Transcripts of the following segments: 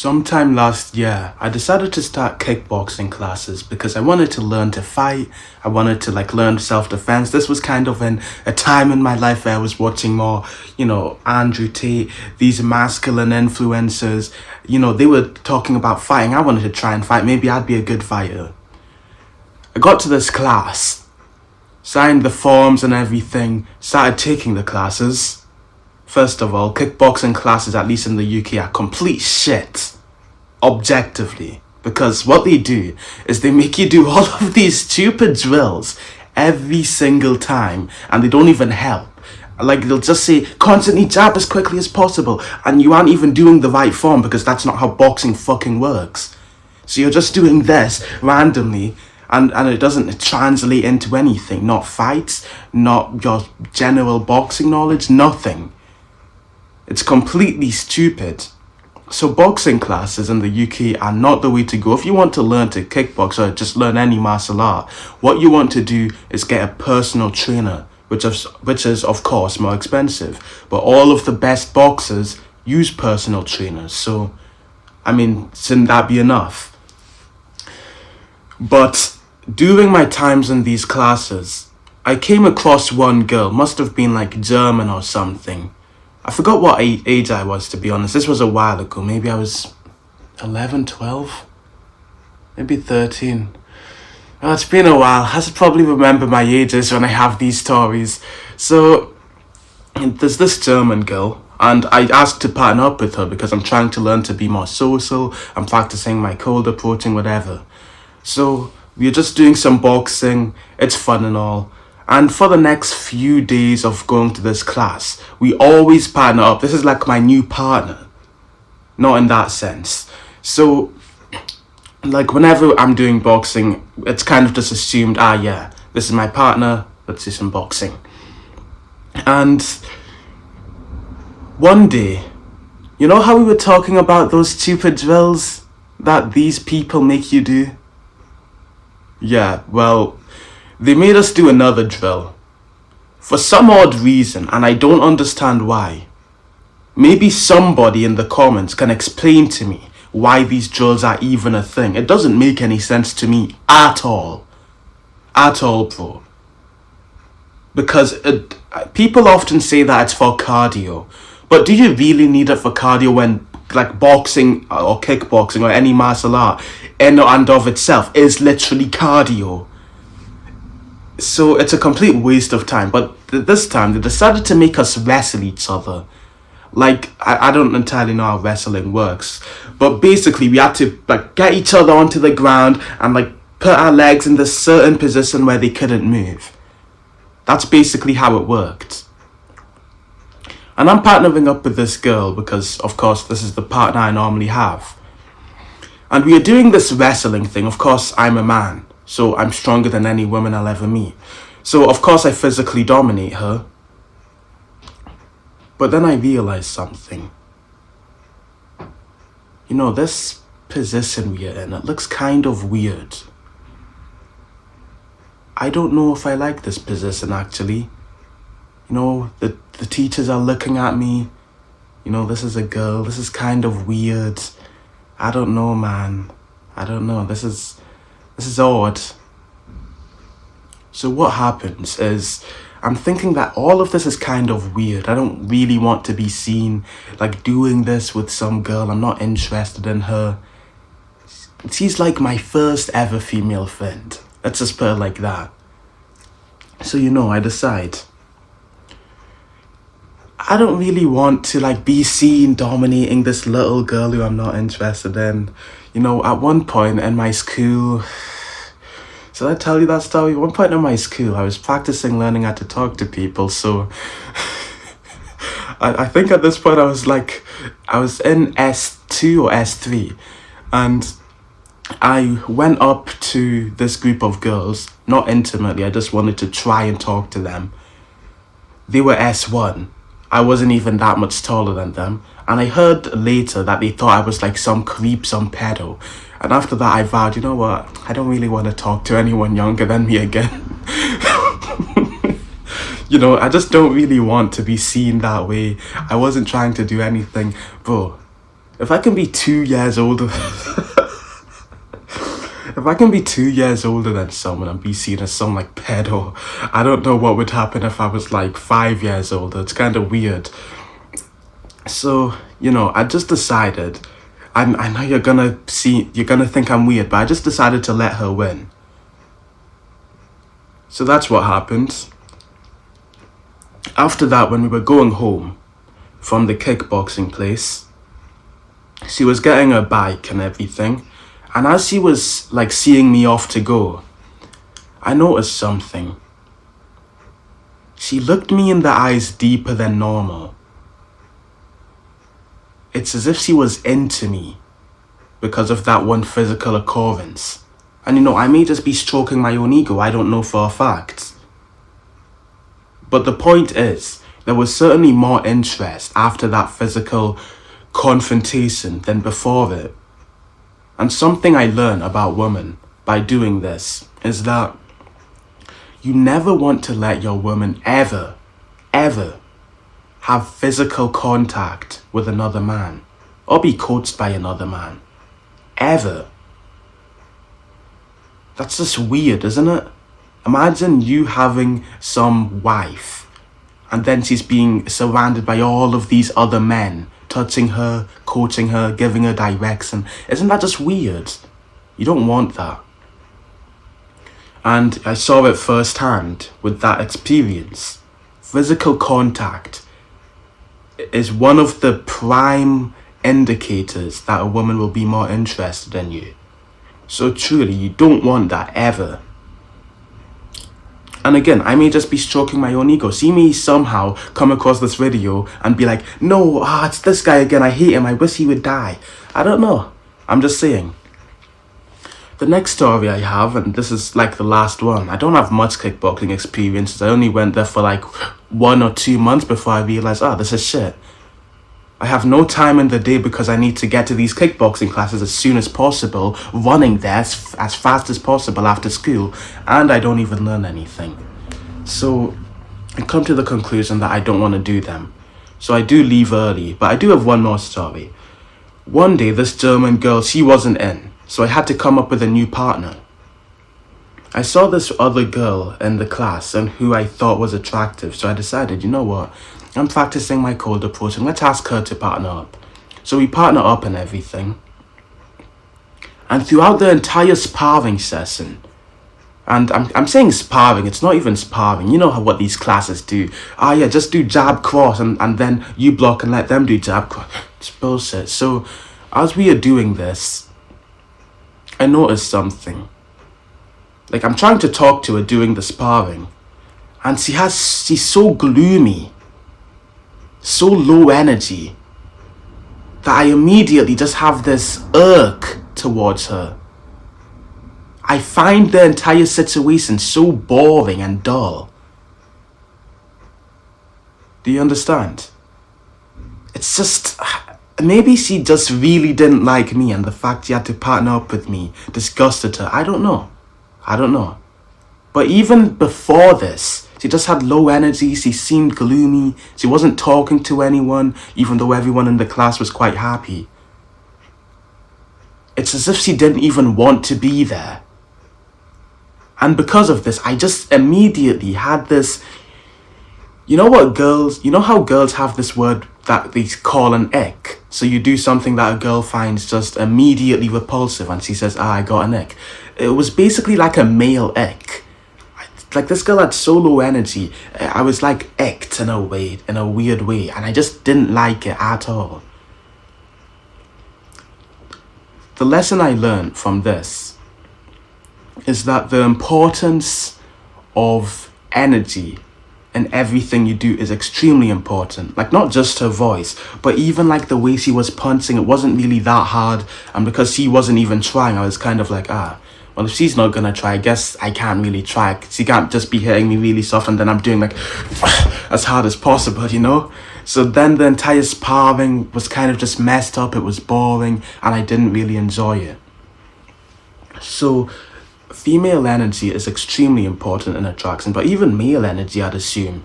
Sometime last year, I decided to start kickboxing classes because I wanted to learn to fight. I wanted to learn self-defense. This was kind of a time in my life where I was watching more, Andrew Tate, these masculine influencers. They were talking about fighting. I wanted to try and fight. Maybe I'd be a good fighter. I got to this class, signed the forms and everything, started taking the classes. First of all, kickboxing classes, at least in the UK, are complete shit, objectively. Because what they do is they make you do all of these stupid drills every single time, and they don't even help. They'll just say, constantly jab as quickly as possible, and you aren't even doing the right form because that's not how boxing fucking works. So you're just doing this randomly, and it doesn't translate into anything. Not fights, not your general boxing knowledge, nothing. It's completely stupid. So boxing classes in the UK are not the way to go. If you want to learn to kickbox or just learn any martial art, what you want to do is get a personal trainer, which is of course more expensive. But all of the best boxers use personal trainers. So, shouldn't that be enough? But during my times in these classes, I came across one girl, must have been German or something. I forgot what age I was, to be honest. This was a while ago. Maybe I was 11, 12, maybe 13. Oh, it's been a while. I should probably remember my ages when I have these stories. So, there's this German girl, and I asked to partner up with her because I'm trying to learn to be more social. I'm practicing my cold approaching, whatever. So, we're just doing some boxing. It's fun and all. And for the next few days of going to this class, we always partner up. This is like my new partner. Not in that sense. So, whenever I'm doing boxing, it's kind of just assumed, this is my partner, let's do some boxing. And one day, you know how we were talking about those stupid drills that these people make you do? Yeah, well, they made us do another drill. For some odd reason, and I don't understand why. Maybe somebody in the comments can explain to me why these drills are even a thing. It doesn't make any sense to me at all. At all, bro. Because people often say that it's for cardio. But do you really need it for cardio when boxing or kickboxing or any martial art in and of itself is literally cardio? So it's a complete waste of time. But this time they decided to make us wrestle each other. I don't entirely know how wrestling works, but basically we had to get each other onto the ground and put our legs in this certain position where they couldn't move. That's basically how it worked. And I'm partnering up with this girl because of course this is the partner I normally have. And we are doing this wrestling thing. Of course I'm a man, so I'm stronger than any woman I'll ever meet. So of course I physically dominate her. But then I realized something. This position we're in, it looks kind of weird. I don't know if I like this position actually. The teachers are looking at me. This is a girl. This is kind of weird. I don't know, man. I don't know. This is odd. So what happens is, I'm thinking that all of this is kind of weird. I don't really want to be seen doing this with some girl. I'm not interested in her. She's my first ever female friend. Let's just put it like that. So I decide I don't really want to be seen dominating this little girl who I'm not interested in. At one point in my school, should I tell you that story? At one point in my school, I was practicing learning how to talk to people. So I think at this point I was in S2 or S3, and I went up to this group of girls, not intimately, I just wanted to try and talk to them. They were S1. I wasn't even that much taller than them. And I heard later that they thought I was some creep, some pedo. And after that I vowed, you know what? I don't really want to talk to anyone younger than me again. I just don't really want to be seen that way. I wasn't trying to do anything. Bro, If I can be 2 years older, if I can be 2 years older than someone and be seen as some like pedo, I don't know what would happen if I was like 5 years older. It's kind of weird. So, I just decided, I know you're gonna think I'm weird, but I just decided to let her win. So that's what happened. After that, when we were going home from the kickboxing place, she was getting her bike and everything. And as she was like seeing me off to go, I noticed something. She looked me in the eyes deeper than normal. It's as if she was into me because of that one physical occurrence. And I may just be stroking my own ego, I don't know for a fact. But the point is, there was certainly more interest after that physical confrontation than before it. And something I learned about women by doing this is that you never want to let your woman ever have physical contact with another man or be coached by another man. Ever. That's just weird, isn't it? Imagine you having some wife and then she's being surrounded by all of these other men, touching her, coaching her, giving her direction. Isn't that just weird? You don't want that. And I saw it firsthand with that experience. Physical contact is one of the prime indicators that a woman will be more interested in you. So truly, you don't want that ever. And again, I may just be stroking my own ego. See me somehow come across this video and be like, no, it's this guy again. I hate him. I wish he would die. I don't know. I'm just saying. The next story I have, and this is like the last one. I don't have much kickboxing experiences. I only went there for like 1 or 2 months before I realized, this is shit. I have no time in the day because I need to get to these kickboxing classes as soon as possible, running there as fast as possible after school, and I don't even learn anything. So I come to the conclusion that I don't want to do them. So I do leave early, but I do have one more story. One day, this German girl, she wasn't in, so I had to come up with a new partner. I saw this other girl in the class and who I thought was attractive, so I decided, you know what? I'm practicing my cold approach and let's ask her to partner up. So we partner up and everything. And throughout the entire sparring session, and I'm saying sparring, it's not even sparring. You know what these classes do. Just do jab cross and then you block and let them do jab cross. It's bullshit. So as we are doing this, I noticed something. Like I'm trying to talk to her during the sparring, and she's so gloomy, so low energy, that I immediately just have this irk towards her. I find the entire situation so boring and dull. Do you understand? It's just, maybe she just really didn't like me and the fact she had to partner up with me disgusted her. I don't know. But even before this, she just had low energy, she seemed gloomy, she wasn't talking to anyone, even though everyone in the class was quite happy. It's as if she didn't even want to be there. And because of this, I just immediately had this, you know how girls have this word that they call an ick? So you do something that a girl finds just immediately repulsive and she says, I got an ick. It was basically like a male ick. Like this girl had so low energy, I was like icked in a weird way, and I just didn't like it at all. The lesson I learned from this is that the importance of energy in everything you do is extremely important. Like not just her voice, but even like the way she was punching, it wasn't really that hard, and because she wasn't even trying, I was kind of like, well, if she's not gonna try, I guess I can't really try. She can't just be hitting me really soft and then I'm doing like as hard as possible, So then the entire sparring was kind of just messed up. It was boring and I didn't really enjoy it. So female energy is extremely important in attraction, but even male energy, I'd assume.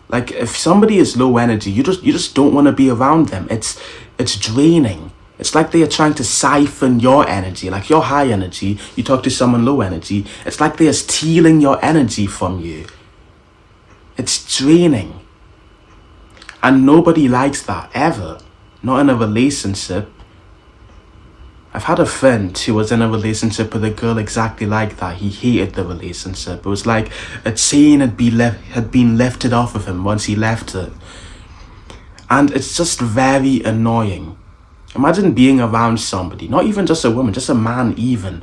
Like if somebody is low energy, you just don't want to be around them. It's draining. It's like they are trying to siphon your energy. Like you're high energy, you talk to someone low energy. It's like they are stealing your energy from you. It's draining. And nobody likes that, ever. Not in a relationship. I've had a friend who was in a relationship with a girl exactly like that. He hated the relationship. It was like a chain had been lifted off of him once he left it. And it's just very annoying. Imagine being around somebody, not even just a woman, just a man even,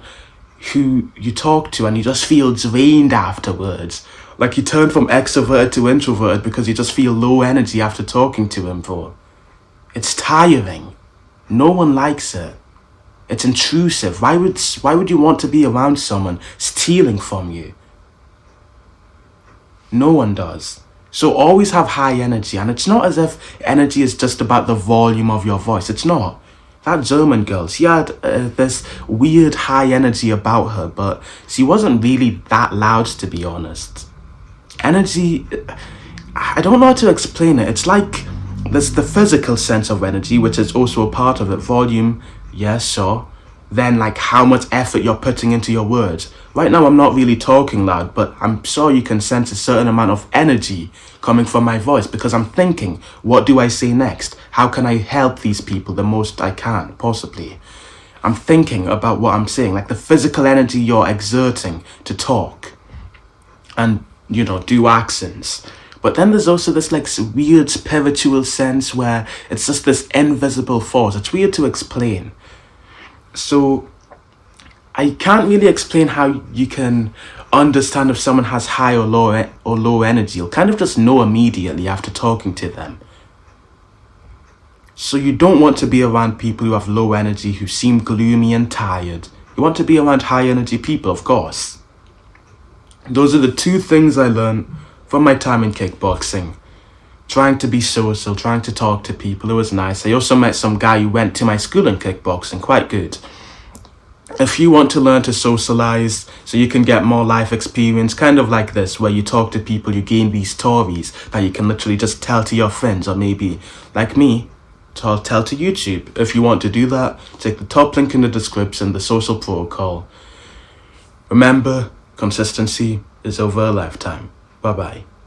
who you talk to and you just feel drained afterwards. Like you turn from extroverted to introverted because you just feel low energy after talking to him for. It's tiring. No one likes it. It's intrusive. Why would you want to be around someone stealing from you? No one does. So always have high energy. And it's not as if energy is just about the volume of your voice. It's not. That German girl, she had this weird high energy about her, but she wasn't really that loud, to be honest. Energy, I don't know how to explain it. It's like there's the physical sense of energy, which is also a part of it. Volume, yes, sure. Then like how much effort you're putting into your words. Right now I'm not really talking loud, but I'm sure you can sense a certain amount of energy coming from my voice because I'm thinking, what do I say next? How can I help these people the most I can, possibly? I'm thinking about what I'm saying, like the physical energy you're exerting to talk and, do accents. But then there's also this like weird spiritual sense where it's just this invisible force. It's weird to explain. So I can't really explain how you can understand if someone has high or low energy. You'll kind of just know immediately after talking to them. So you don't want to be around people who have low energy, who seem gloomy and tired. You want to be around high energy people, of course. Those are the two things I learned from my time in kickboxing. Trying to be social, trying to talk to people. It was nice. I also met some guy who went to my school in kickboxing. Quite good. If you want to learn to socialize so you can get more life experience, kind of like this, where you talk to people, you gain these stories that you can literally just tell to your friends, or maybe, like me, tell to YouTube. If you want to do that, take the top link in the description, the social protocol. Remember, consistency is over a lifetime. Bye-bye.